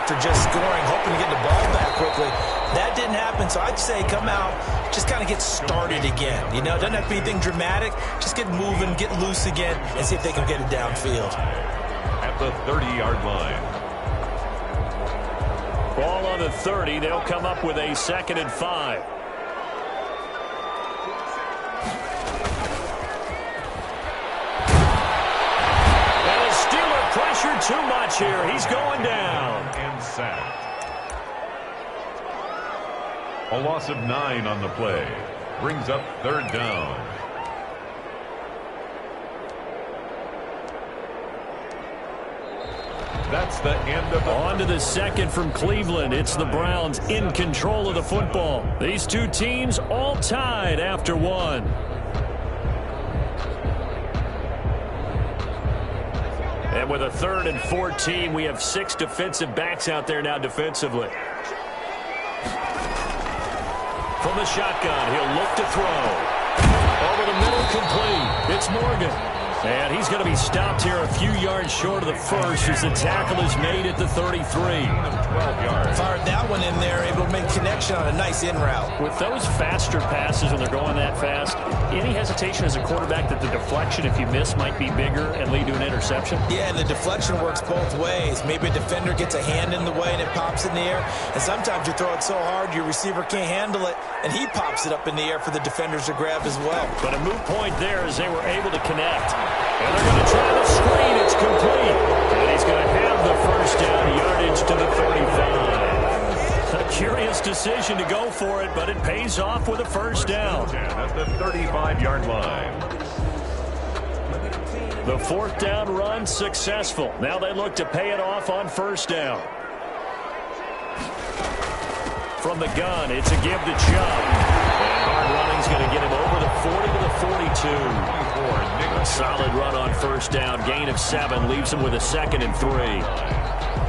after just scoring, hoping to get the ball back quickly. That didn't happen, so I'd say come out, just kind of get started again. You know, it doesn't have to be anything dramatic. Just get moving, get loose again, and see if they can get it downfield. At the 30-yard line. Ball on the 30. They'll come up with a 2nd and 5. And a Steeler pressure too much here. He's going down. And sacked. A loss of 9 on the play. Brings up 3rd down. That's the end of the... On to the 2nd from Cleveland. It's the Browns in control of the football. These two teams all tied after 1. And with a 3rd and 14, we have 6 defensive backs out there now defensively. From the shotgun, he'll look to throw. Over the middle, complete. It's Morgan. And he's going to be stopped here a few yards short of the first as the tackle is made at the 33. 12 yards. Fired that one in there, able to make connection on a nice in route. With those faster passes when they're going that fast, any hesitation as a quarterback that the deflection, if you miss, might be bigger and lead to an interception? Yeah, and the deflection works both ways. Maybe a defender gets a hand in the way and it pops in the air. And sometimes you throw it so hard your receiver can't handle it, and he pops it up in the air for the defenders to grab as well. But a moot point there as they were able to connect. And they're going to try the screen. It's complete. And he's going to have the first down, yardage to the 35. A curious decision to go for it, but it pays off with a first down. At the 35-yard line. The 4th down run successful. Now they look to pay it off on first down. From the gun, it's a give to Chubb. And hard running's going to get him over the 40 to the 42. A solid run on first down. Gain of 7 leaves him with a 2nd and 3.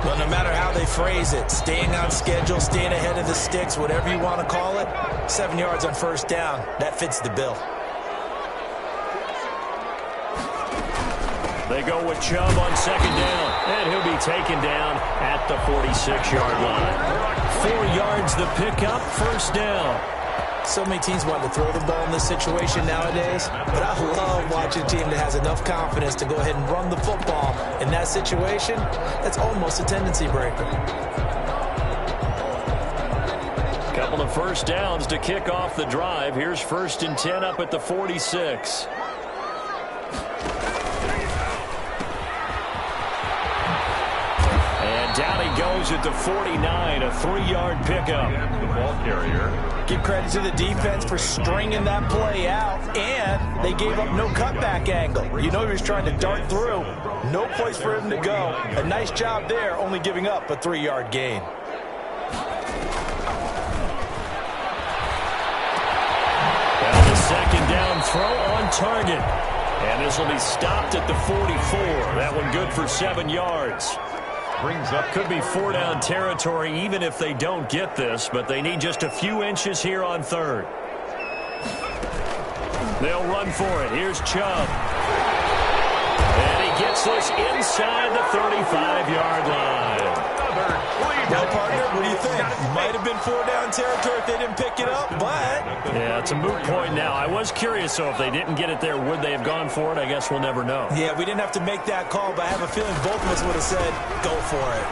Well, no matter how they phrase it, staying on schedule, staying ahead of the sticks, whatever you want to call it, 7 yards on first down, that fits the bill. They go with Chubb on 2nd down, and he'll be taken down at the 46-yard line. 4 yards the pickup, first down. So many teams want to throw the ball in this situation nowadays, but I love watching a team that has enough confidence to go ahead and run the football. In that situation, that's almost a tendency breaker. Couple of first downs to kick off the drive. Here's 1st and 10 up at the 46. And down he goes at the 49, a 3-yard pickup. The ball carrier. Give credit to the defense for stringing that play out, and they gave up no cutback angle. You know he was trying to dart through. No place for him to go. A nice job there, only giving up a 3-yard gain. Now the 2nd down throw on target. And this will be stopped at the 44. That one good for 7 yards. Brings up. Could be 4 down territory even if they don't get this, but they need just a few inches here on 3rd. They'll run for it. Here's Chubb. And he gets this inside the 35-yard line. Well, partner, what do you think? Might have been 4 down territory if they didn't pick it up, but... Yeah, it's a moot point now. I was curious, so if they didn't get it there, would they have gone for it? I guess we'll never know. Yeah, we didn't have to make that call, but I have a feeling both of us would have said, go for it.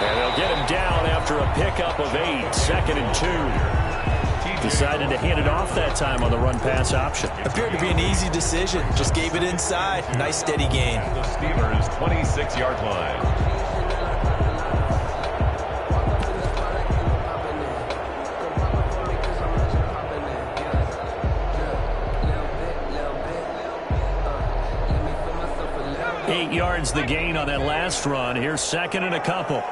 And they'll get him down after a pickup of 8, 2nd and 2. Decided to hand it off that time on the run-pass option. Appeared to be an easy decision. Just gave it inside. Nice, steady gain. The Steelers' 26-yard line. Eight yards the gain on that last run. Here's 2nd and a couple.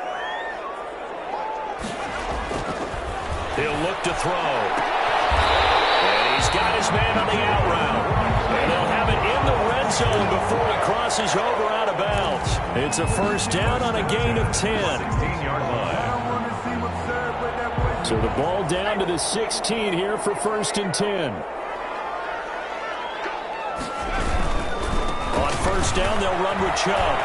He'll look to throw. And he's got his man on the out route. And they'll have it in the red zone before he crosses over out of bounds. It's a first down on a gain of 10. 16-yard line. So the ball down to the 16 here for 1st and 10. On first down, they'll run with Chubb.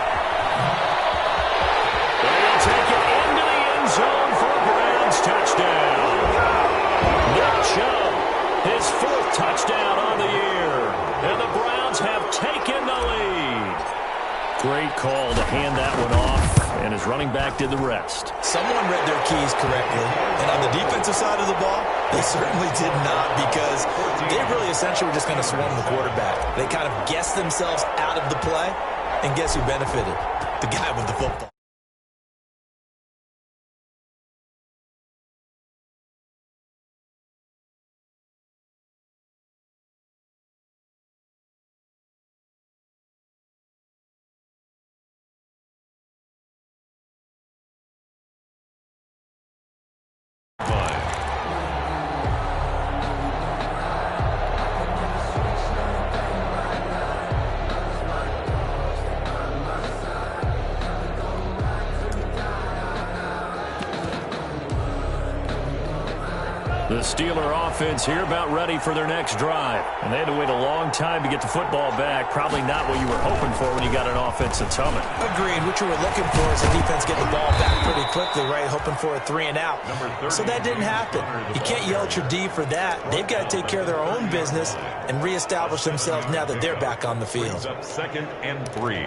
call to hand that one off, and his running back did the rest. Someone read their keys correctly, and on the defensive side of the ball, they certainly did not, because they really essentially were just going to swarm the quarterback. They kind of guessed themselves out of the play, and guess who benefited? The guy with the football. The Steeler offense here about ready for their next drive. And they had to wait a long time to get the football back. Probably not what you were hoping for when you got an offense that's humming. Agreed. What you were looking for is the defense getting the ball back pretty quickly, right? Hoping for a 3-and-out. So that didn't happen. You can't yell at your D for that. They've got to take care of their own business and reestablish themselves now that they're back on the field. 2nd and 3.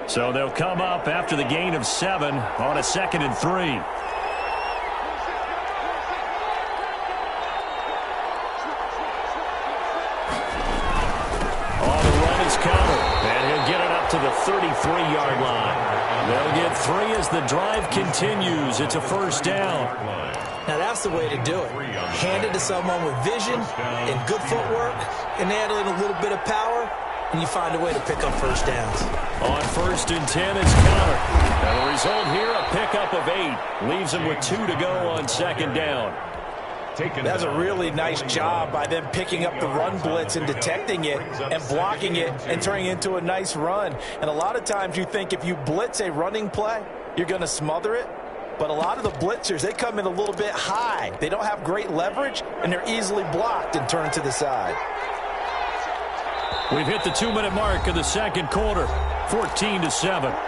So they'll come up after the gain of 7 on a 2nd and 3. To the 33-yard line. They'll get 3 as the drive continues. It's a first down. Now that's the way to do it. Hand it to someone with vision and good footwork, and add in a little bit of power, and you find a way to pick up first downs. On 1st and 10, it's Connor. And the result here, a pickup of 8. Leaves him with 2 to go on 2nd down. That's a really nice job by them picking up the run blitz and detecting it and blocking it and turning it into a nice run. And a lot of times you think if you blitz a running play, you're going to smother it. But a lot of the blitzers, they come in a little bit high. They don't have great leverage, and they're easily blocked and turned to the side. We've hit the 2-minute mark of the 2nd quarter, 14-7.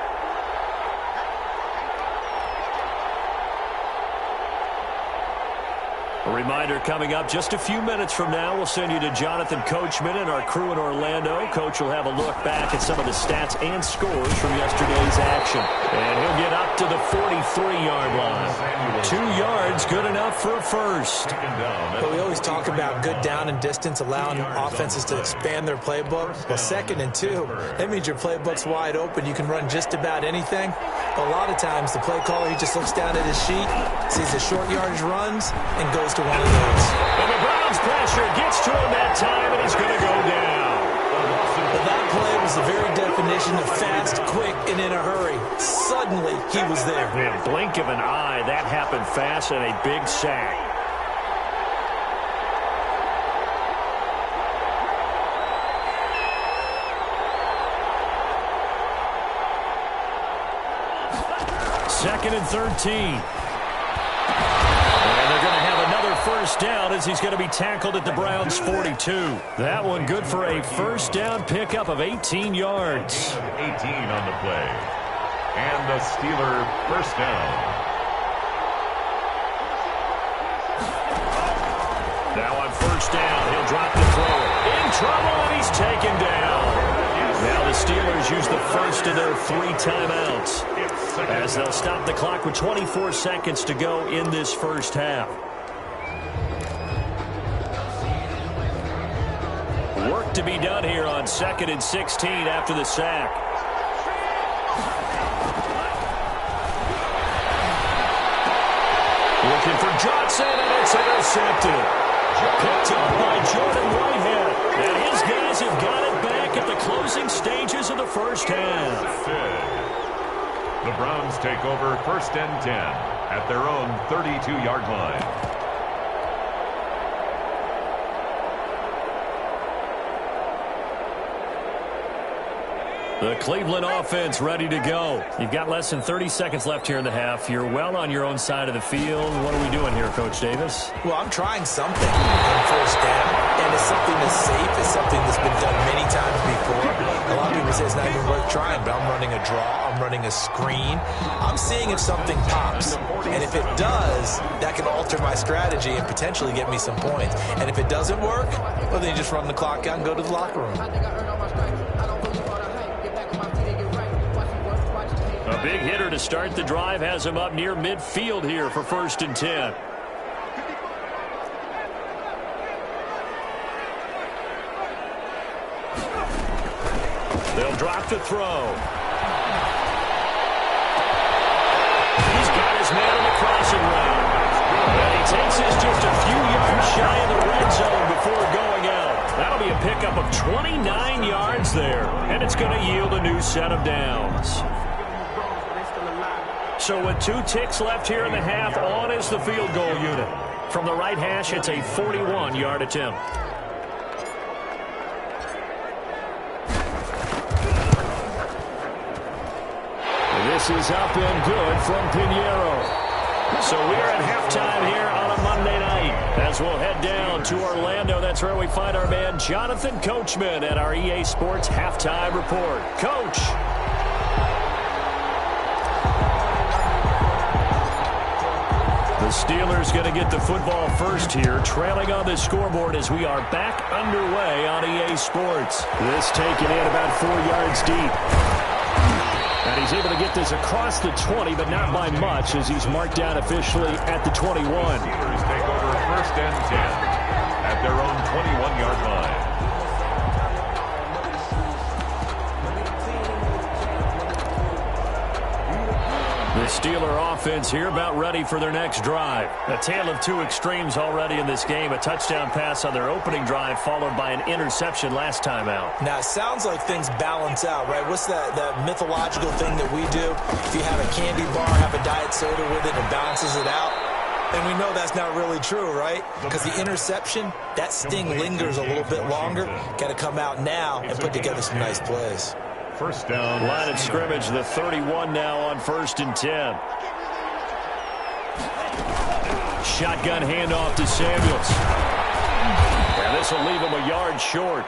A reminder coming up just a few minutes from now, we'll send you to Jonathan Coachman and our crew in Orlando. Coach will have a look back at some of the stats and scores from yesterday's action. And he'll get up to the 43-yard line. 2 yards, good enough for a first. But we always talk about good down and distance, allowing offenses to expand their playbook. Well, 2nd and 2, that means your playbook's wide open. You can run just about anything. But a lot of times the play caller, he just looks down at his sheet, sees the short yardage runs, and goes to one of those. And the Browns pressure gets to him that time, and he's going to go down. But that play was the very definition of fast, quick, and in a hurry. Suddenly, he was there. In a blink of an eye, that happened fast, and a big sack. Second and 13. First down as he's going to be tackled at the Browns' 42. That one good for a first down pickup of 18 yards. 18 on the play. And the Steeler first down. Now on first down, he'll drop the throw. In trouble, and he's taken down. Now the Steelers use the first of their 3 timeouts as they'll stop the clock with 24 seconds to go in this first half. Work to be done here on 2nd and 16 after the sack. Looking for Johnson, and it's intercepted. Picked up by Jordan Whitehead. And his guys have got it back at the closing stages of the first half. The Browns take over 1st and 10 at their own 32-yard line. The Cleveland offense ready to go. You've got less than 30 seconds left here in the half. You're well on your own side of the field. What are we doing here, Coach Davis? Well, I'm trying something on first down, and it's something that's safe. It's something that's been done many times before. A lot of people say it's not even worth trying, but I'm running a draw. I'm running a screen. I'm seeing if something pops, and if it does, that can alter my strategy and potentially get me some points. And if it doesn't work, well, then you just run the clock out and go to the locker room. A big hitter to start the drive has him up near midfield here for 1st and 10. They'll drop the throw. He's got his man on the crossing route. And he takes this just a few yards shy of the red zone before going out. That'll be a pickup of 29 yards there. And it's going to yield a new set of downs. So with 2 ticks left here in the half, on is the field goal unit. From the right hash, it's a 41-yard attempt. This is up and good from Pinheiro. So we are at halftime here on a Monday night. As we'll head down to Orlando, that's where we find our man Jonathan Coachman at our EA Sports Halftime Report. Coach. The Steelers going to get the football first here, trailing on the scoreboard as we are back underway on EA Sports. This taken in about 4 yards deep. And he's able to get this across the 20, but not by much, as he's marked down officially at the 21. Steelers take over 1st and 10 at their own 21-yard line. The Steeler offense here about ready for their next drive. A tale of 2 extremes already in this game. A touchdown pass on their opening drive followed by an interception last time out. Now, it sounds like things balance out, right? What's that mythological thing that we do? If you have a candy bar, have a diet soda with it, it balances it out. And we know that's not really true, right? Because the interception, that sting lingers a little bit longer. Got to come out now and put together some nice plays. 1st down. Line of scrimmage, the 31 now on 1st and 10. Shotgun handoff to Samuels. And this will leave him a yard short.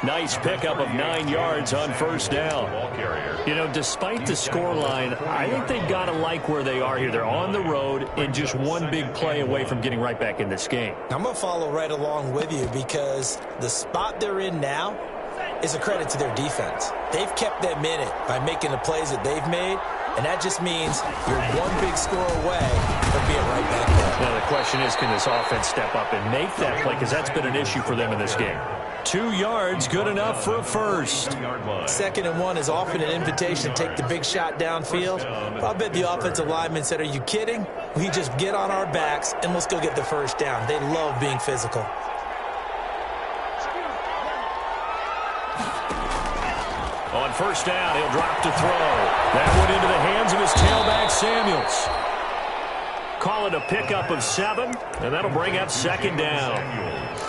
Nice pickup of 9 yards on 1st down. You know, despite the scoreline, I think they've got to like where they are here. They're on the road and just one big play away from getting right back in this game. I'm going to follow right along with you because the spot they're in now is a credit to their defense. They've kept them in it by making the plays that they've made, and that just means you're one big score away from being right back there. Now the question is, can this offense step up and make that play? Because that's been an issue for them in this game. 2 yards, good enough for a first. 2nd and 1 is often an invitation to take the big shot downfield. I'll bet the offensive lineman said, are you kidding? We just get on our backs and let's go get the first down. They love being physical. On 1st down, he'll drop to throw. That went into the hands of his tailback, Samuels. Call it a pickup of 7, and that'll bring up 2nd down.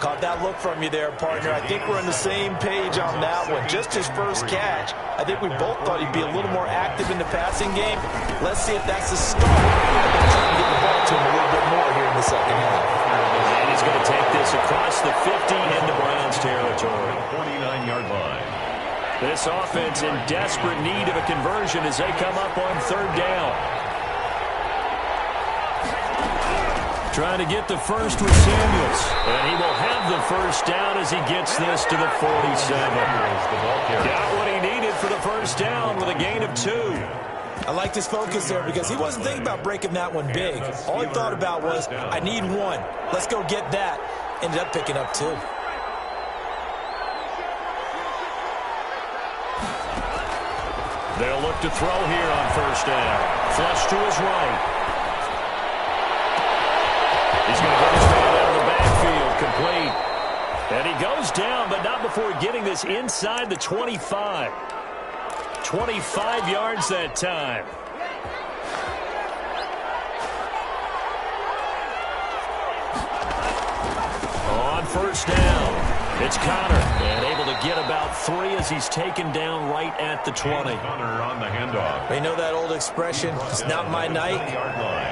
Caught that look from you there, partner. I think we're on the same page on that one. Just his first catch. I think we both thought he'd be a little more active in the passing game. Let's see if that's the start. I'm going to try and get the ball to him a little bit more here in the 2nd half. And he's going to take this across the 50 into Browns territory. 49-yard line. This offense in desperate need of a conversion as they come up on 3rd down. Trying to get the first with Samuels. And he will have the first down as he gets this to the 47. Got what he needed for the first down with a gain of 2. I liked his focus there because he wasn't thinking about breaking that one big. All he thought about was, I need 1. Let's go get that. Ended up picking up 2. They'll look to throw here on 1st down. Flush to his right. He's going to get his man out of the backfield, complete. And he goes down, but not before getting this inside the 25. 25 yards that time. On 1st down. It's Connor, and able to get about 3 as he's taken down right at the 20. Connor on the handoff. You know that old expression, it's not my night?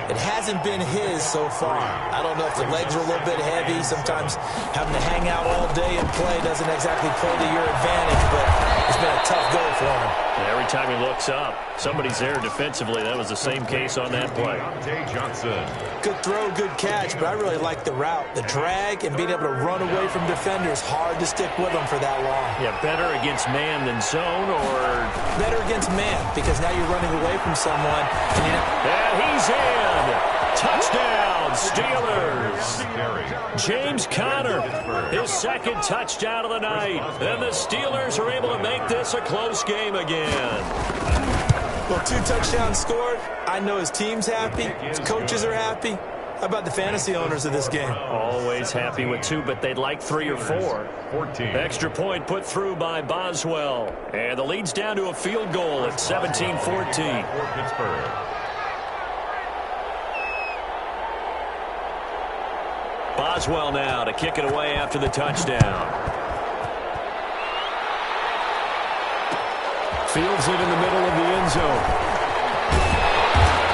It hasn't been his so far. I don't know if the legs are a little bit heavy. Sometimes having to hang out all day and play doesn't exactly play to your advantage, but It's been a tough go for him. And every time he looks up, somebody's there defensively. That was the same case on that play. Johnson. Good throw, good catch, but I really like the route. The drag and being able to run away from defenders, hard to stick with them for that long. Yeah, better against man than zone, or better against man, because now you're running away from someone. And he's in. Touchdown, Steelers. James Conner, his second touchdown of the night. And the Steelers are able to make this a close game again. Well, 2 touchdowns scored. I know his team's happy. His coaches are happy. How about the fantasy owners of this game? Always happy with 2, but they'd like 3 or 4. 14. Extra point put through by Boswell. And the lead's down to a field goal at 17-14. For Pittsburgh. Boswell now to kick it away after the touchdown. Fields it in the middle of the end zone.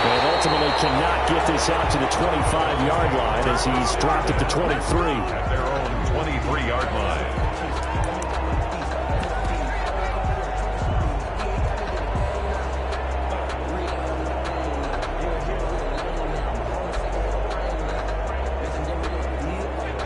And ultimately cannot get this out to the 25-yard line as he's dropped at the 23. At their own 23-yard line.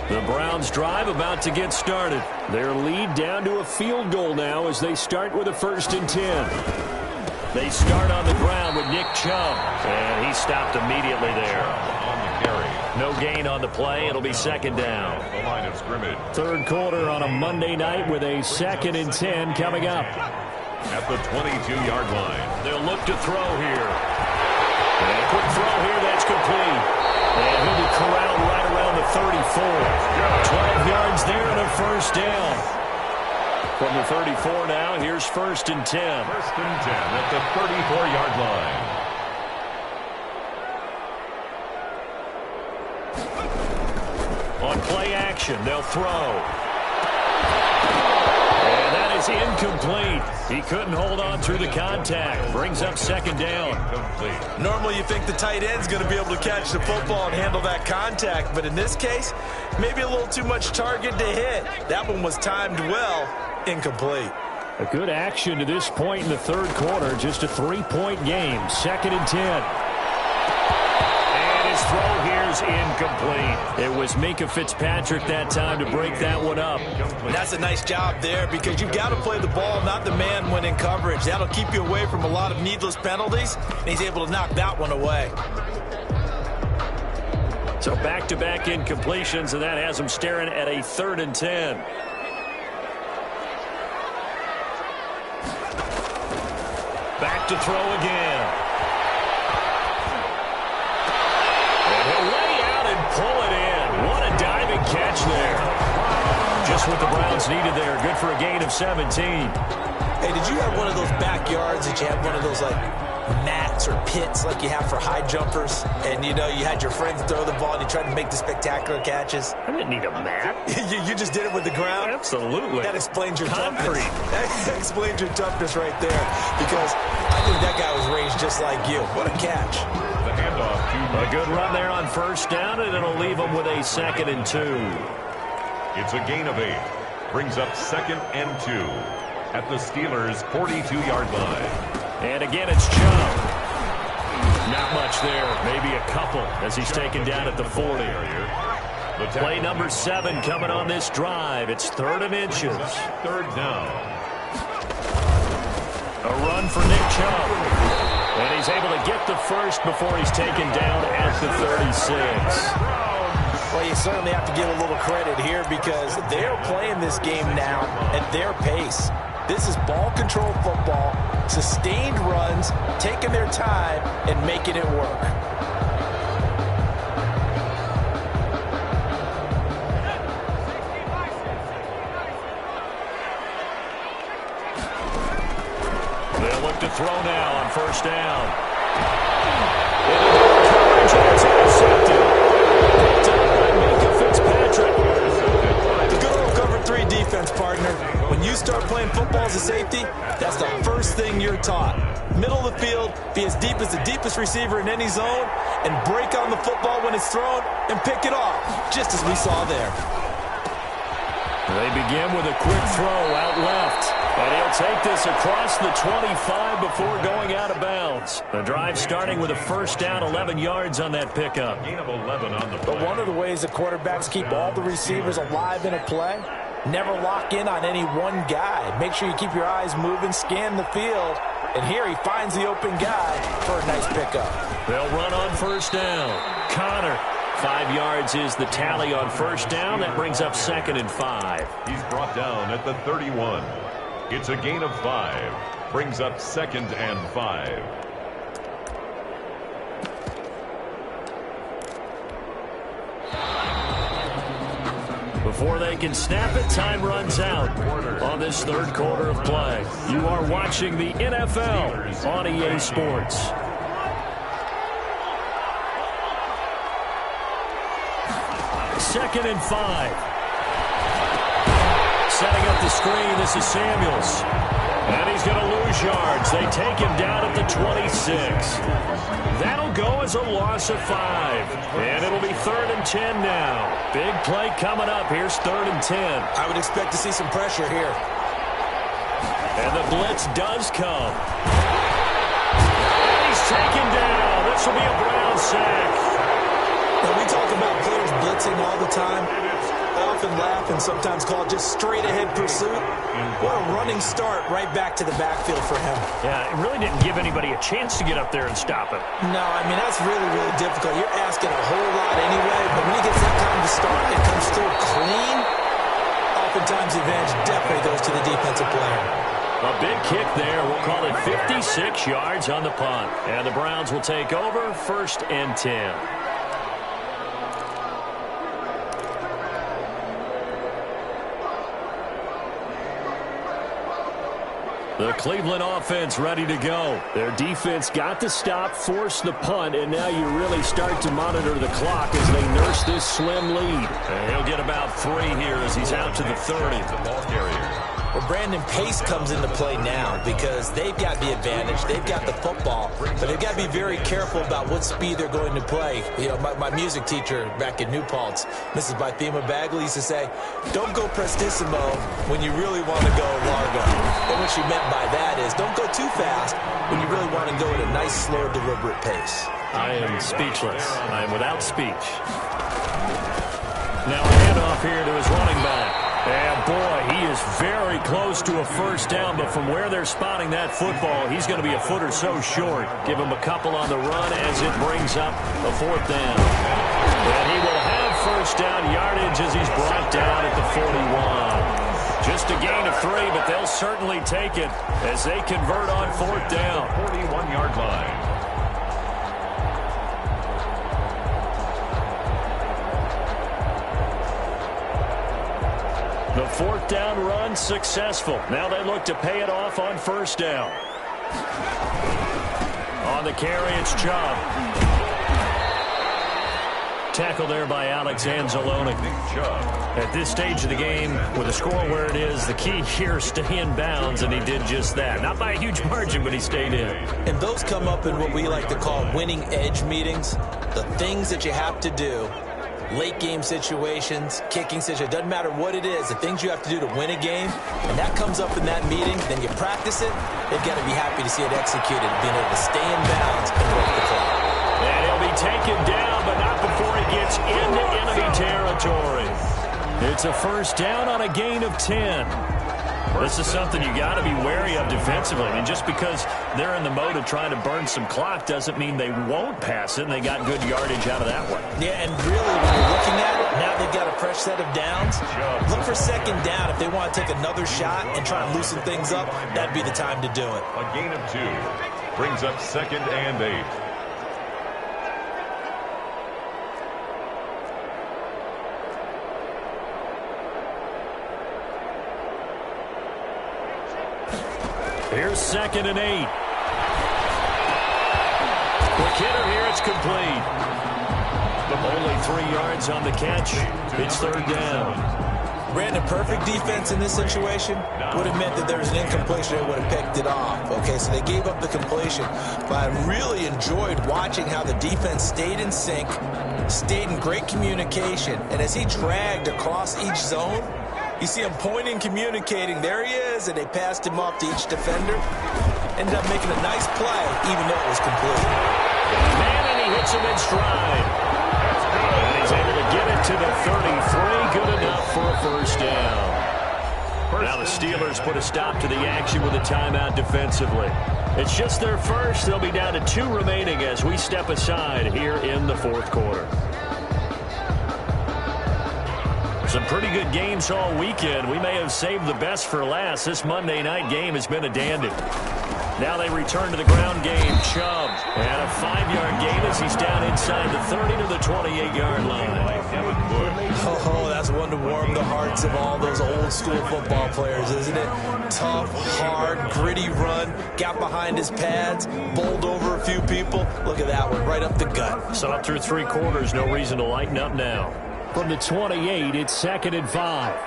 The Browns drive about to get started. Their lead down to a field goal now as they start with a 1st and 10. They start on the ground with Nick Chubb, and he stopped immediately there. On the carry. No gain on the play. It'll be 2nd down. The line of scrimmage. 3rd quarter on a Monday night with a 2nd and 10 coming up. At the 22-yard line. They'll look to throw here. And a quick throw here, that's complete. And he'll be corralled right around the 34. 12 yards there and a 1st down. From the 34 now, here's 1st and 10. 1st and 10 at the 34-yard line. On play action, they'll throw. And that is incomplete. He couldn't hold on through the contact. Brings up 2nd down. Complete. Normally you think the tight end's going to be able to catch the football and handle that contact, but in this case, maybe a little too much target to hit. That one was timed well. Incomplete. A good action to this point in the 3rd quarter. Just a 3-point game. 2nd and 10. And his throw here is incomplete. It was Minkah Fitzpatrick that time to break that one up. And that's a nice job there because you've got to play the ball, not the man when in coverage. That'll keep you away from a lot of needless penalties, and he's able to knock that one away. So back-to-back incompletions, and that has him staring at a 3rd and 10. Back to throw again. And he'll lay out and pull it in. What a diving catch there. Just what the Browns needed there. Good for a gain of 17. Hey, did you have one of those backyards that you had one of those, like, mats or pits like you have for high jumpers? And, you know, you had your friends throw the ball and you tried to make the spectacular catches? I didn't need a mat. you just did it with the ground? Absolutely. That explains your Concrete. toughness. That explains your toughness right there. Because I think that guy was raised just like you. What a catch. The handoff to A good run there on 1st down, and it'll leave them with a 2nd and 2. It's a gain of 8. Brings up 2nd and 2 at the Steelers' 42-yard line. And again, it's Chubb. Not much there. Maybe a couple as he's taken down at the 40. Play number 7 coming on this drive. It's 3rd and inches. 3rd down. A run for Nick Chubb. And he's able to get the first before he's taken down at the 36. Well, you certainly have to give a little credit here because they're playing this game now at their pace. This is ball control football, sustained runs, taking their time, and making it work. They'll look to throw now on 1st down. Coverage, and it's intercepted. Picked up by Minkah Fitzpatrick. The good old cover 3 defense, partner. When you start playing football as a safety, that's the first thing you're taught. Middle of the field, be as deep as the deepest receiver in any zone, and break on the football when it's thrown and pick it off, just as we saw there. They begin with a quick throw out left. And he'll take this across the 25 before going out of bounds. The drive starting with a first down, 11 yards on that pickup. Gain of 11 on the play. But one of the ways the quarterbacks keep all the receivers alive in a play, never lock in on any one guy. Make sure you keep your eyes moving, scan the field. And here he finds the open guy for a nice pickup. They'll run on first down. Connor. 5 yards is the tally on first down. That brings up 2nd and 5. He's brought down at the 31. It's a gain of 5. Brings up 2nd and 5. Before they can snap it, time runs out on this third quarter of play. You are watching the NFL on EA Sports. Second and 5. Setting up the screen, this is Samuels. And he's going to lose yards. They take him down at the 26. That'll go as a loss of 5. And it'll be 3rd and 10 now. Big play coming up. Here's 3rd and 10. I would expect to see some pressure here. And the blitz does come. And he's taken down. This will be a Brown sack. Now, we talk about players blitzing all the time. I often laugh and sometimes call it just straight-ahead pursuit. What a running start right back to the backfield for him. Yeah, it really didn't give anybody a chance to get up there and stop him. No, I mean, that's really, really difficult. You're asking a whole lot anyway, but when he gets that kind of start and comes through clean, oftentimes the advantage definitely goes to the defensive player. A big kick there. We'll call it 56 yards on the punt. And the Browns will take over 1st and 10. The Cleveland offense ready to go. Their defense got the stop, forced the punt, and now you really start to monitor the clock as they nurse this slim lead. And he'll get about 3 here as he's out to the 30. The ball carrier. Well, Brandon, pace comes into play now because they've got the advantage. They've got the football, but they've got to be very careful about what speed they're going to play. You know, my music teacher back in New Paltz, Mrs. Bythema Bagley, used to say, don't go prestissimo when you really want to go largo. And what she meant by that is don't go too fast when you really want to go at a nice, slow, deliberate pace. I am speechless. I am without speech. Now a handoff here to his running back. And boy, he is very close to a first down, but from where they're spotting that football, he's going to be a foot or so short. Give him a couple on the run as it brings up a 4th down. And he will have first down yardage as he's brought down at the 41. Just a gain of 3, but they'll certainly take it as they convert on 4th down. 41-yard line. The 4th down run successful. Now they look to pay it off on first down. On the carry, it's Chubb. Tackle there by Alex Anzalone. At this stage of the game, with the score where it is, the key here is stay in bounds, and he did just that. Not by a huge margin, but he stayed in. And those come up in what we like to call winning edge meetings. The things that you have to do. Late game situations, kicking situations, doesn't matter what it is, the things you have to do to win a game, and that comes up in that meeting, then you practice it, they've got to be happy to see it executed, being able to stay in bounds and work the clock. And he'll be taken down, but not before he gets into enemy territory. It's a first down on a gain of 10. This is something you got to be wary of defensively. I mean, just because they're in the mode of trying to burn some clock doesn't mean they won't pass it, and they got good yardage out of that one. Yeah, and really, when you're looking at it, now they've got a fresh set of downs. Look for second down. If they want to take another shot and try and loosen things up, that'd be the time to do it. A gain of 2 brings up 2nd and 8. Here's 2nd and 8. Quick hitter here, it's complete. Only 3 yards on the catch. It's 3rd down. Brandon, perfect defense in this situation would have meant that there was an incompletion and would have picked it off. Okay, so they gave up the completion. But I really enjoyed watching how the defense stayed in sync, stayed in great communication, and as he dragged across each zone, You see him pointing, communicating. There he is, and they passed him off to each defender. Ended up making a nice play, even though it was complete. Man, and he hits him in stride. And he's able to get it to the 33. Good enough for a first down. Now the Steelers put a stop to the action with a timeout defensively. It's just their first. They'll be down to 2 remaining as we step aside here in the fourth quarter. Some pretty good games all weekend. We may have saved the best for last. This Monday night game has been a dandy. Now they return to the ground game. Chubb. And a 5-yard gain as he's down inside the 30 to the 28-yard line. Oh, that's one to warm the hearts of all those old-school football players, isn't it? Tough, hard, gritty run. Got behind his pads. Bowled over a few people. Look at that one, right up the gut. So up through 3 quarters, no reason to lighten up now. From the 28, it's 2nd and 5.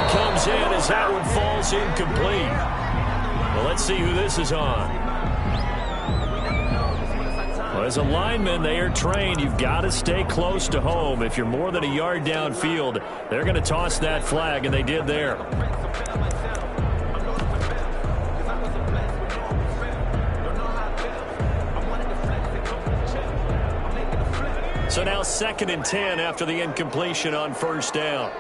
Comes in as that one falls incomplete. Well, let's see who this is on. Well, as a lineman, they are trained. You've got to stay close to home. If you're more than a yard downfield, they're going to toss that flag, and they did there. So now 2nd and 10 after the incompletion on first down.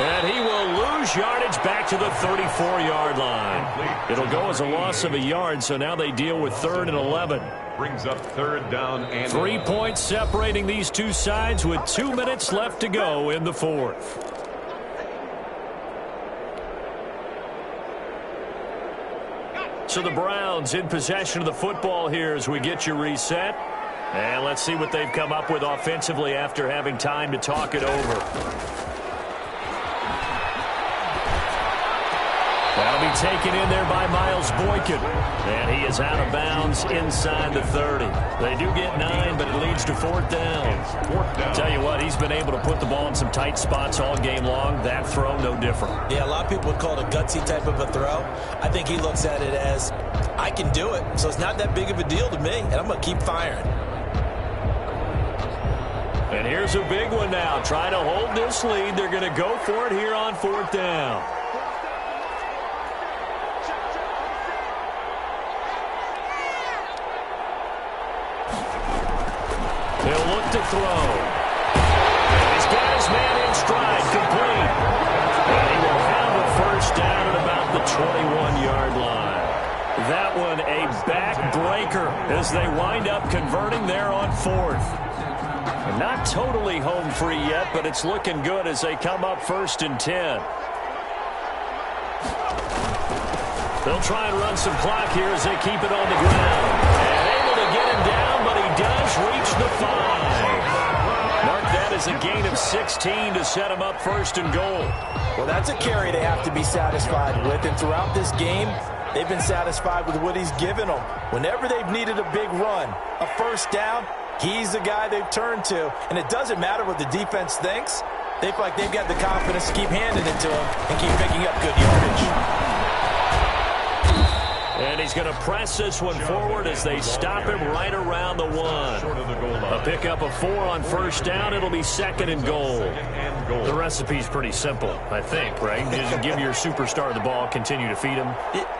And he will lose yardage back to the 34-yard line. It'll go as a loss of a yard, so now they deal with 3rd and 11. Brings up 3rd down and 3 points separating these two sides with 2 minutes left to go in the fourth. So the Browns in possession of the football here as we get you reset. And let's see what they've come up with offensively after having time to talk it over. That'll be taken in there by Miles Boykin. And he is out of bounds inside the 30. They do get 9, but it leads to 4th down. Tell you what, he's been able to put the ball in some tight spots all game long. That throw, no different. Yeah, a lot of people would call it a gutsy type of a throw. I think he looks at it as, I can do it, so it's not that big of a deal to me, and I'm going to keep firing. And here's a big one now. Trying to hold this lead. They're going to go for it here on 4th down. He'll look to throw. And he's got his man in stride, complete. And he will have a first down at about the 21-yard line. That one a backbreaker as they wind up converting there on 4th. And not totally home free yet, but it's looking good as they come up 1st and 10. They'll try and run some clock here as they keep it on the ground. And able to get him down, but he does reach the 5. Mark that as a gain of 16 to set him up 1st and goal. Well, that's a carry they have to be satisfied with, and throughout this game, they've been satisfied with what he's given them. Whenever they've needed a big run, a first down, he's the guy they've turned to. And it doesn't matter what the defense thinks. They feel like they've got the confidence to keep handing it to him and keep picking up good yardage. And he's going to press this one forward as they stop him right around the 1. A pickup of 4 on first down. It'll be 2nd and goal. The recipe's pretty simple, I think, right? Just give your superstar the ball, continue to feed him.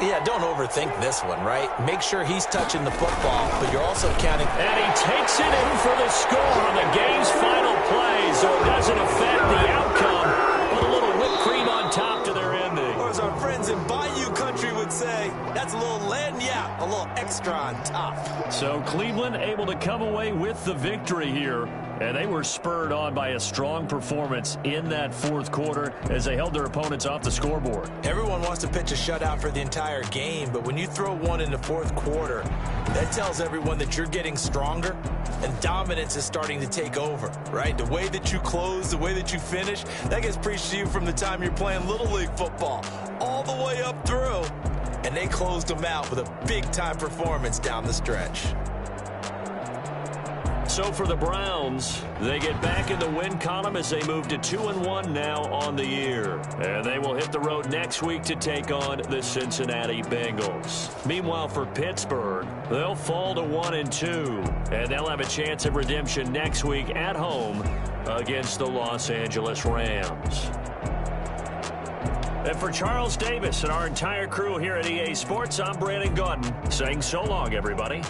Yeah, don't overthink this one, right? Make sure he's touching the football, but you're also counting. And he takes it in for the score on the game's final play, so it doesn't affect the outcome. Put a little whipped cream on top to their ending. Or as our friends in Bayou Country would say, that's a little lagniappe, a little extra on top. So Cleveland able to come away with the victory here, and they were spurred on by a strong performance in that 4th quarter as they held their opponents off the scoreboard. Everyone wants to pitch a shutout for the entire game, but when you throw one in the 4th quarter, that tells everyone that you're getting stronger and dominance is starting to take over, right? The way that you close, the way that you finish, that gets preached to you from the time you're playing Little League football all the way up through. And they closed them out with a big-time performance down the stretch. so for the Browns, they get back in the win column as they move to 2-1 now on the year. And they will hit the road next week to take on the Cincinnati Bengals. Meanwhile, for Pittsburgh, they'll fall to 1-2. And they'll have a chance of redemption next week at home against the Los Angeles Rams. And for Charles Davis and our entire crew here at EA Sports, I'm Brandon Gaudin saying so long, everybody.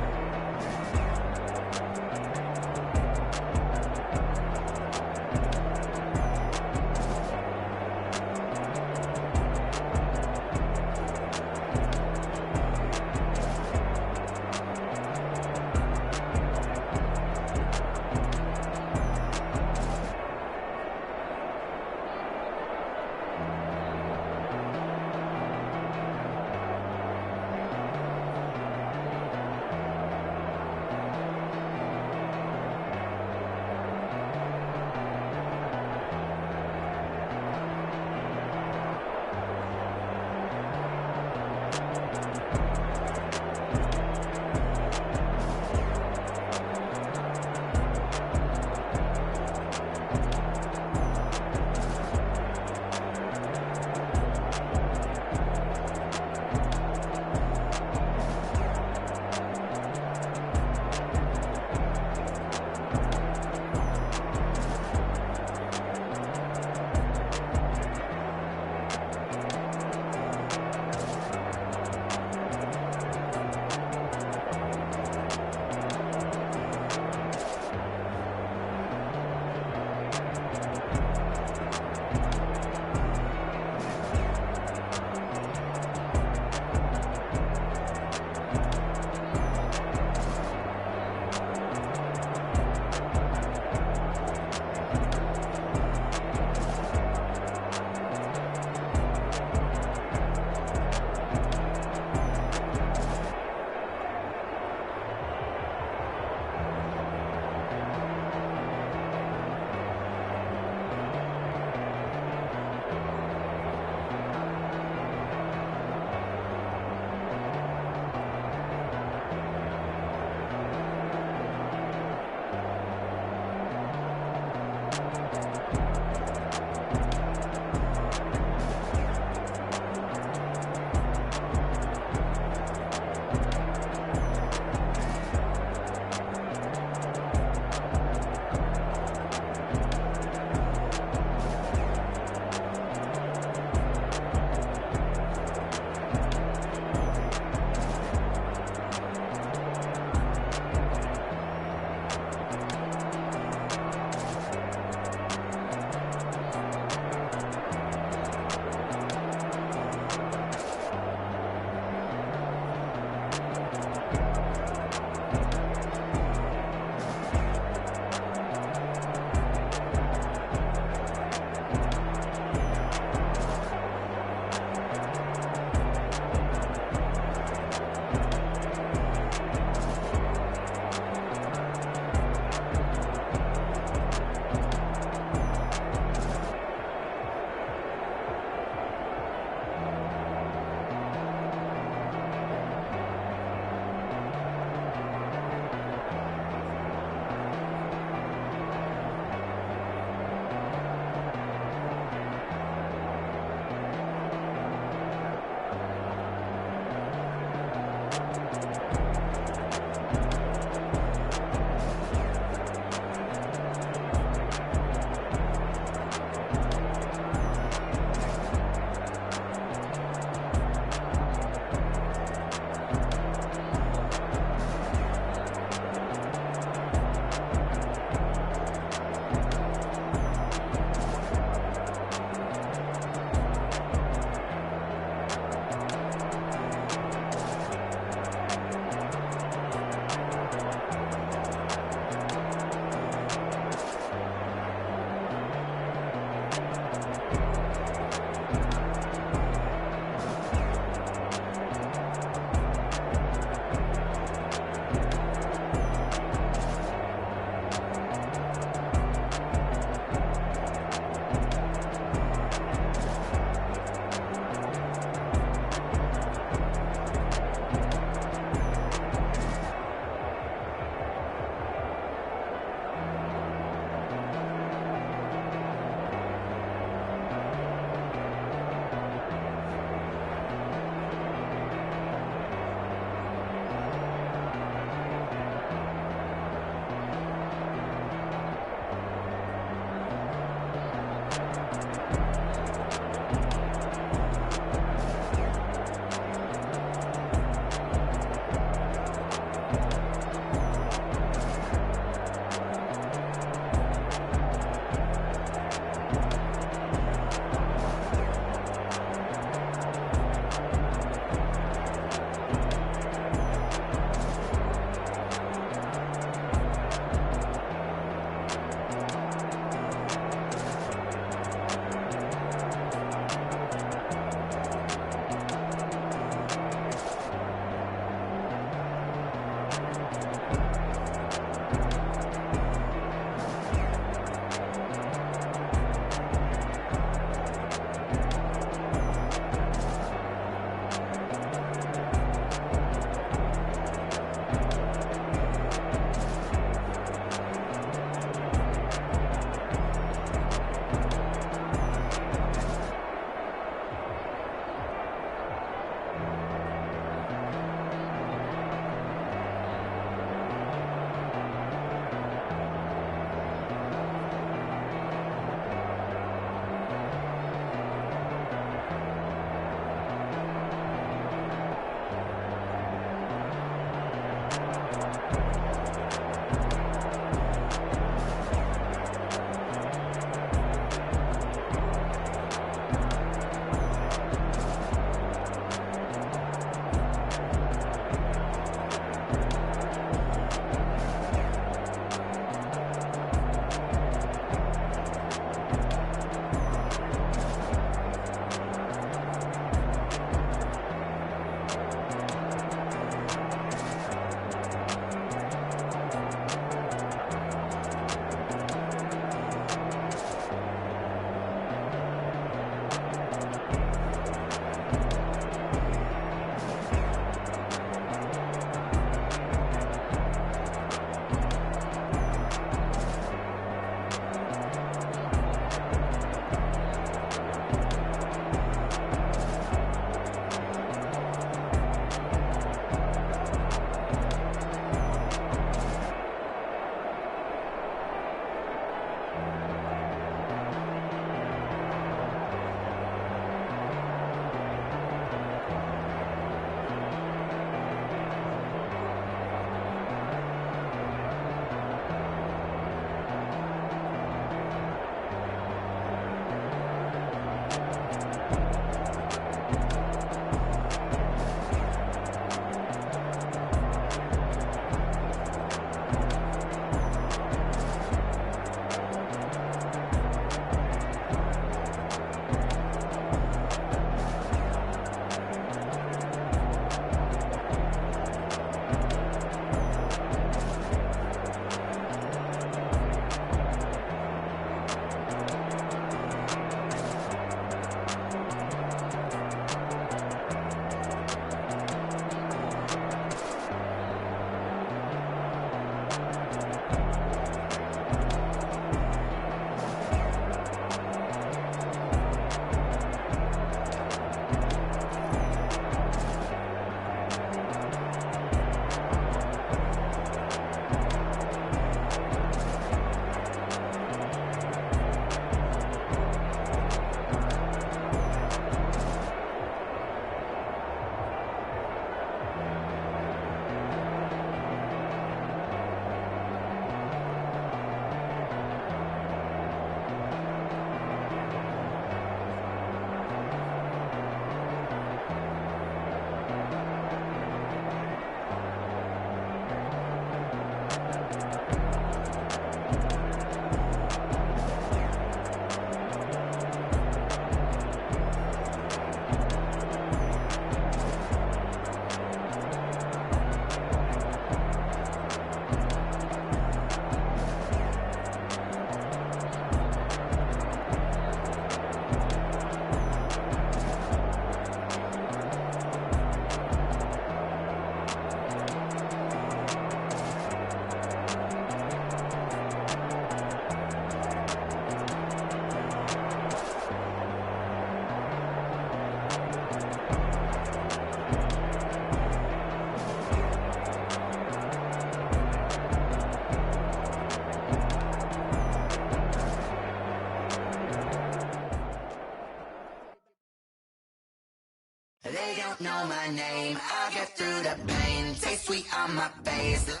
They don't know my name. I'll get through the pain. Taste sweet on my face.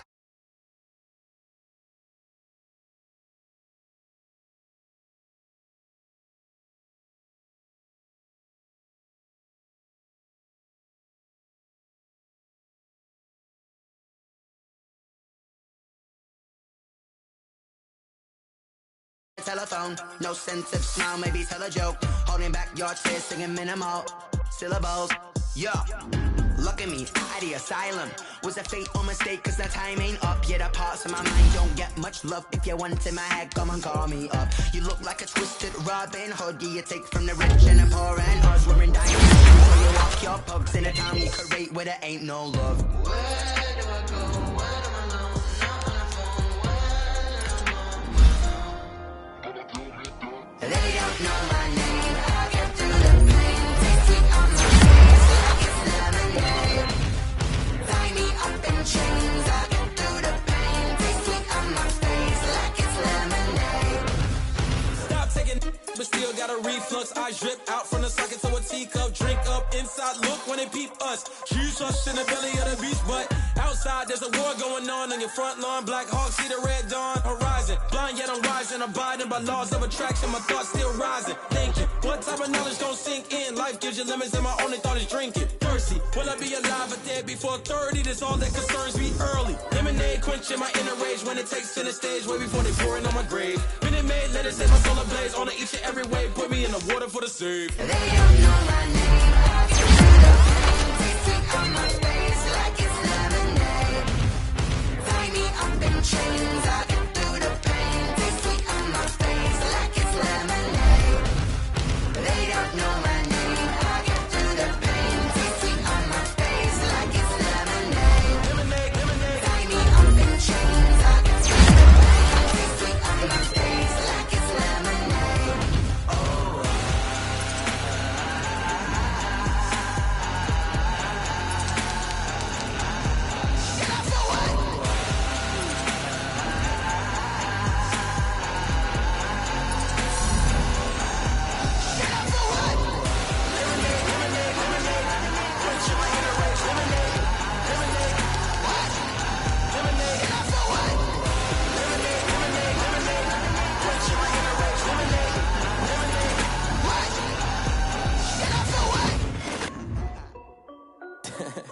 Telephone, no sense of smile, maybe tell a joke. Holding back your tears, singing minimal syllables. Yeah, look at me, out the asylum. Was a fate or mistake, cause the time ain't up. Yeah, the parts of my mind don't get much love. If you want in my head, come and call me up. You look like a twisted Robin Hood. Yeah, you take from the rich and the poor and us. We're in diamonds, so you walk your pugs in a town you could rate where there ain't no love. Where do I go? Where do I know? They don't know my name. I'll get through the pain. Taste sweet on my face like it's lemonade. Tie me up in chains. I'll get through the pain. Taste sweet on my face like it's lemonade. Stop taking, but still got a reflux. I drip out from the socket to a teacup. Drink up inside look when they peep us. Choose us in the belly of the beast, but outside there's a war going on your front lawn. Black Hawk see the red dawn horizon. Blind yet I'm rising, abiding by laws of attraction. My thoughts still rising, thinking what type of knowledge don't sink in? Life gives you limits and my only thought is drinking. Thirsty, will I be alive or dead before 30? That's all that concerns me early. Lemonade quenching my inner rage when it takes center stage way before they pouring on my grave. Minute Maid, let it set my soul ablaze on each and every way. Put me in the water for the save. They don't know my name. I can feel the pain tasting on my face like it's lemonade. Tie me up in chains. I can feel the pain tasting on my face like it's lemonade. They don't know my name. I can feel the pain tasting on my face like it's lemonade. Lemonade, lemonade. Tie me up in chains. I can feel the pain tasting on my face like it's lemonade.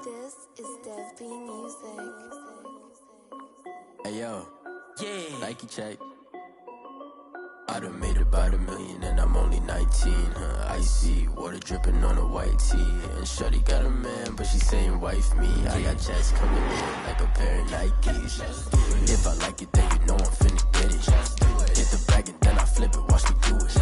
This is Desby Music. Hey yo, Nike check. I done made about $1 million and I'm only 19. Icy water dripping on a white tee. And shorty got a man, but she saying wife me. I got checks coming in like a pair of Nikes. If I like it, then you know I'm finna get it. Hit the bag and then I flip it, watch me do it.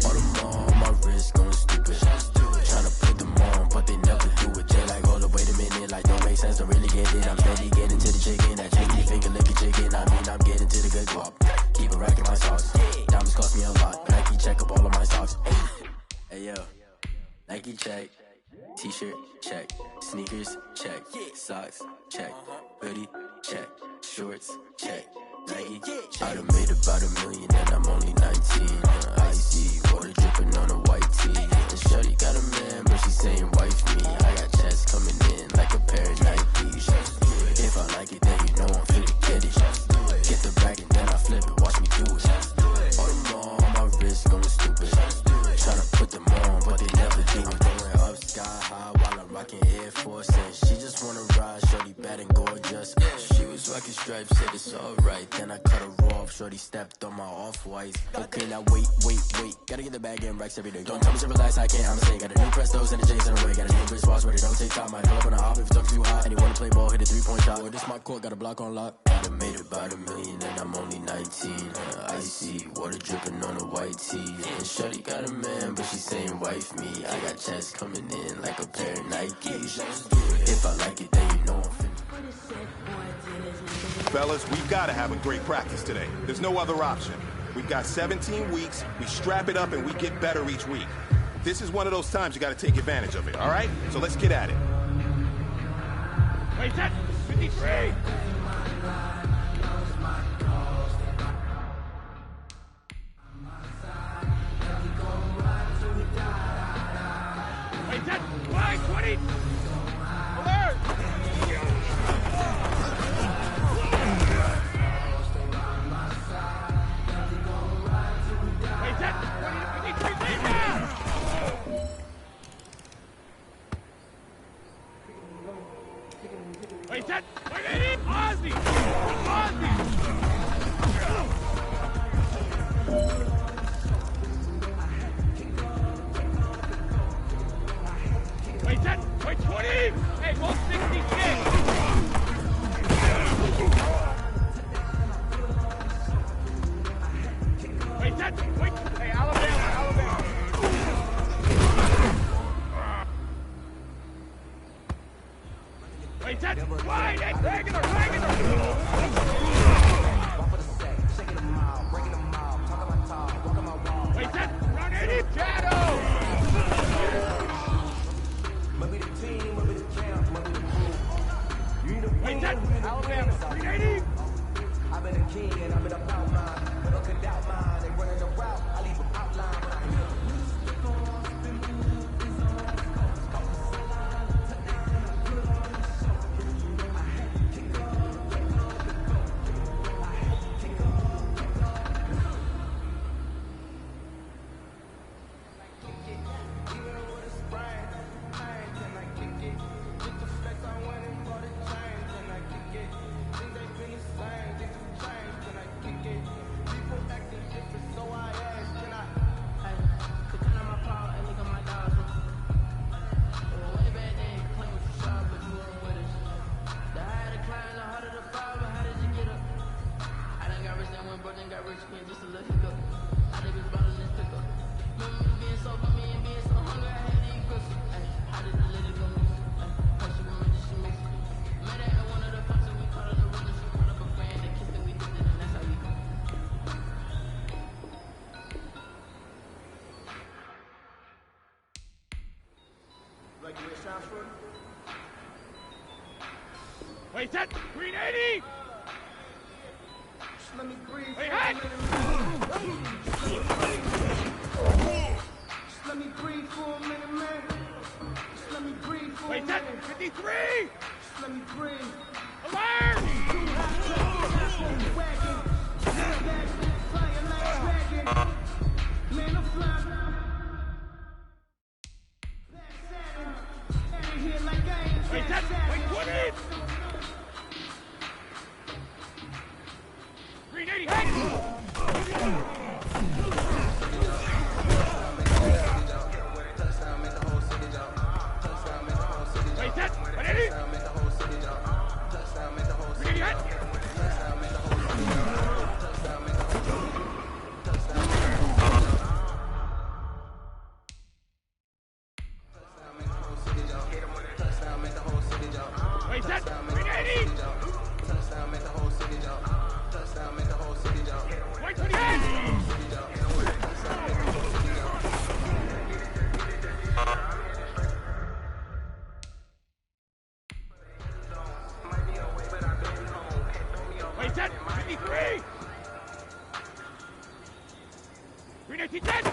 All them on my wrist going stupid. Tryna put them on, but they never do it. They like, hold up, wait a minute, like don't make sense, don't really get it. I'm steady getting to the chicken, that chicken finger licking chicken. I mean, I'm getting to the good guap. Keep a rack in my sauce. Diamonds cost me a lot. Nike check up all of my stocks. Hey yo, Nike check. T-shirt check. Sneakers check. Socks check. Hoodie check. Shorts check. Nike I done made about $1 million and I'm only 19. Icy water dripping on a white tee. And shorty got a man, but she saying wife me. I got checks coming in like a pair of Nikes. If I like it, then you know I'm finna get it. Get the bag and then I flip it, watch me do it. All them on my wrist going stupid. Tryna put them on, but they never do. I'm going up sky high while I'm rocking Air Force. And she just wanna ride, shorty bad and gorgeous. She was rocking stripes, said it's alright. Then I cut her off, shorty stepped on my off-whites. Okay, now wait. Gotta get the bag and racks every day. Don't tell me to relax, I can't, I'm saying. Got a new Prestos and a J's in the way. Got a new wristwatch where they don't take time. Might pull up on a hop if it's up too hot. And you wanna play ball, hit a 3-point shot. Or this my court, got a block on lock. I done made about $1 million and I'm only 19. Icy water dripping on a white tee. And shorty got a man, but she saying wife me. I got checks coming in like a pair of Nikes. If I like it, then you know I'm finna. Fellas, we've got to have a great practice today. There's no other option. We've got 17 weeks, we strap it up and we get better each week. This is one of those times you got to take advantage of it, all right? So let's get at it. Wait, that's 53! Wait, that's 520! Alert! Wait, that's 20 to 53, take down! Wait, that's 180! Ozzy! Ozzy! Wait, that's 20! Hey, 166! Wait, that's hey, Alabama. Wait, that's wide, that's regular. Wait, that's run 80, shadow. Wait, that's Alabama, 380. I've been a king and I've been about mine. Never could doubt mine. They running the route. I leave them outline when I hear them. Wait, set! Green 80! Just let me breathe. Wait, hey! Just let me breathe for a minute, man. Just let me breathe for a minute. Wait, set! 53! Just let me breathe. Alert! Man, I'm flying. Here like I ain't Wait, set! Wait, 20! Green 80, hey! Wait, set! 180! Green 80, hey! Wait, set! 380! Wait, 28! Wait, set! 53! 319, 10!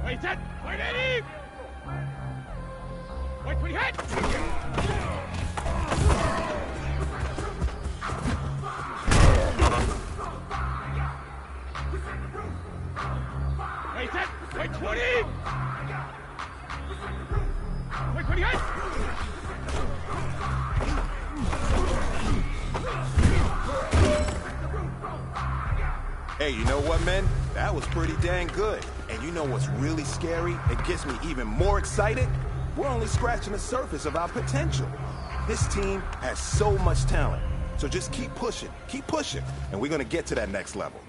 Wait, set! 180! Wait, 20, hit! Wait, set! Wait, 20! Wait, 20, hit! Hey, you know what, man? That was pretty dang good. And you know what's really scary? It gets me even more excited? We're only scratching the surface of our potential. This team has so much talent. So just keep pushing, and we're gonna get to that next level.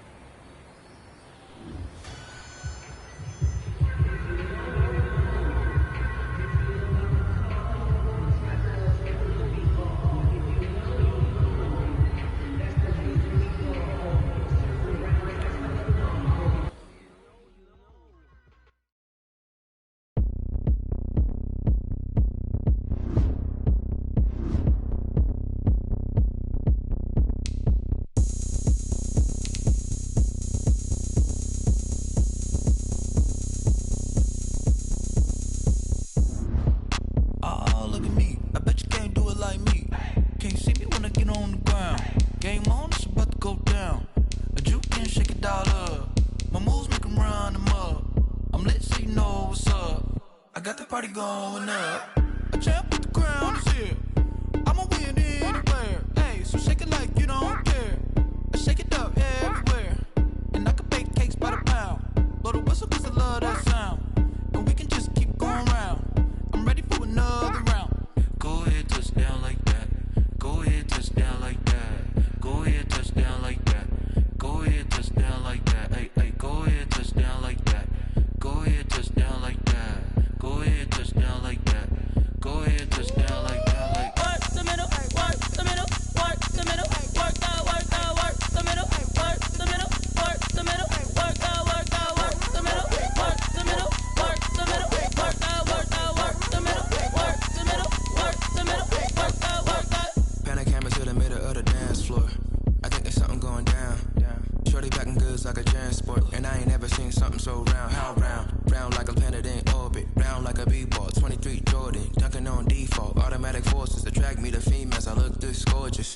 Party going up. A champ with the crown is here. I'ma win anywhere. Hey, so shake it like you don't care. I shake it up everywhere. And I can bake cakes by the pound. Blow the whistle cause I love that sound. And we can just keep going round. I'm ready for another round. Go ahead, touch down like that. Go ahead, touch down like that. Go ahead, touch down like that. Go ahead, touch down like that. Hey, hey, go ahead, touch down like that. Go ahead, touch down like that. Go ahead, touch down like that. Go ahead, touch down like that. Like work the middle, work the middle, work the middle, work the middle, work the middle, work the middle, work the middle, work the middle, work the middle, work the middle, work the middle, work the middle, work the. Pan a camera to the middle of the dance floor. I think there's something going down. Shorty backing goods like a transport, and I ain't never seen something so round. How round? Round like a planet in orbit, round like a b-ball. 23 Jordan, dunking on default. Automatic forces attract me to females. I look this gorgeous.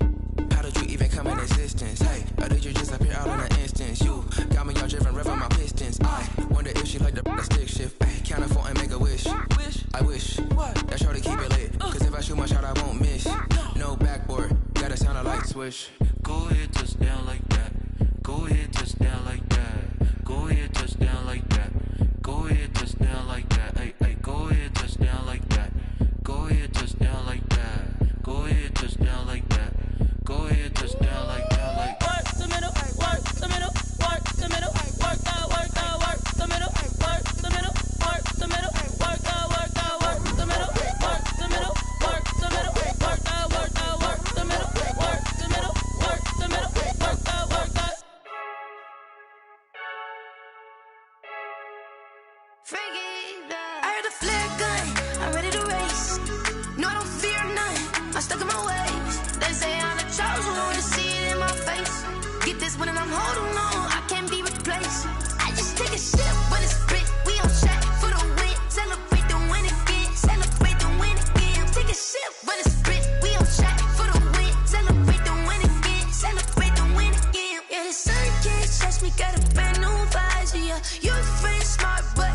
How did you even come in existence? Hey, or did you just appear out in an instance? You got me all driven, revving my pistons. I wonder if she like the stick shift. Ay, count a 4 and make a wish. I wish that shorty keep it lit. Cause if I shoot my shot, I won't miss. No backboard, gotta sound a light switch. Go ahead, touch down like that. Go ahead, touch down like that. Go ahead, touch down like that. Go ahead, touch down like that. Hey, hey, go ahead, touch down like that. face my way.